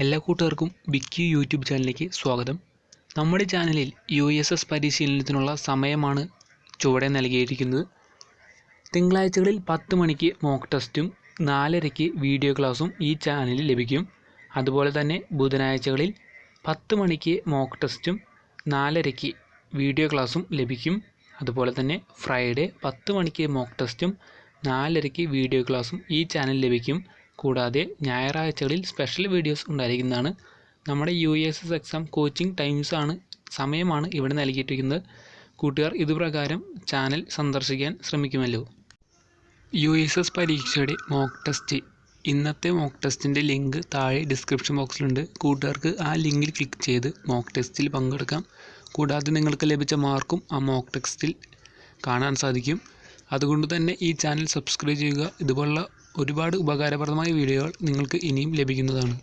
എല്ലാ കൂട്ടുകാർക്കും big YouTube ചാനലിലേക്ക് സ്വാഗതം. നമ്മുടെ ചാനലിൽ USS പരിശീലനത്തിനുള്ള സമയമാണ് ചുവടെ നൽകിയിരിക്കുന്നത്. തിങ്കളാഴ്ചകളിൽ 10 മണിക്ക് മോക്ക് ടെസ്റ്റും 4:30 വീഡിയോ ക്ലാസ്സും ഈ ചാനലിൽ ലഭിക്കും. അതുപോലെ തന്നെ ബുധനാഴ്ചകളിൽ 10 മണിക്ക് മോക്ക് ടെസ്റ്റും 4:30 വീഡിയോ ക്ലാസ്സും ലഭിക്കും. അതുപോലെ തന്നെ ഫ്രൈഡേ 10 മണിക്ക് മോക്ക് ടെസ്റ്റും 4:30 വീഡിയോ ക്ലാസ്സും ഈ ചാനലിൽ ലഭിക്കും. കൂടാതെ ഞായറാഴ്ചകളിൽ സ്പെഷ്യൽ വീഡിയോസ് ഉണ്ടായിരിക്കുന്നതാണ്. നമ്മുടെ USS എക്സാം കോച്ചിങ് സമയമാണ് ഇവിടെ നൽകിയിരിക്കുന്നത്. കൂട്ടുകാർ ഇതുപ്രകാരം ചാനൽ സന്ദർശിക്കാൻ ശ്രമിക്കുമല്ലോ. USS പരീക്ഷയുടെ മോക്ക് ടെസ്റ്റ്, ഇന്നത്തെ മോക്ക് ടെസ്റ്റിൻ്റെ ലിങ്ക് താഴെ ഡിസ്ക്രിപ്ഷൻ ബോക്സിലുണ്ട്. കൂട്ടുകാർക്ക് ആ ലിങ്കിൽ ക്ലിക്ക് ചെയ്ത് മോക്ക് ടെസ്റ്റിൽ പങ്കെടുക്കാം. കൂടാതെ നിങ്ങൾക്ക് ലഭിച്ച മാർക്കും ആ മോക്ക് ടെസ്റ്റിൽ കാണാൻ സാധിക്കും. അതുകൊണ്ട് തന്നെ ഈ ചാനൽ സബ്സ്ക്രൈബ് ചെയ്യുക. ഇതുപോലുള്ള ഒരുപാട് ഉപകാരപ്രദമായ വീഡിയോകൾ നിങ്ങൾക്ക് ഇനിയും ലഭിക്കുന്നതാണ്.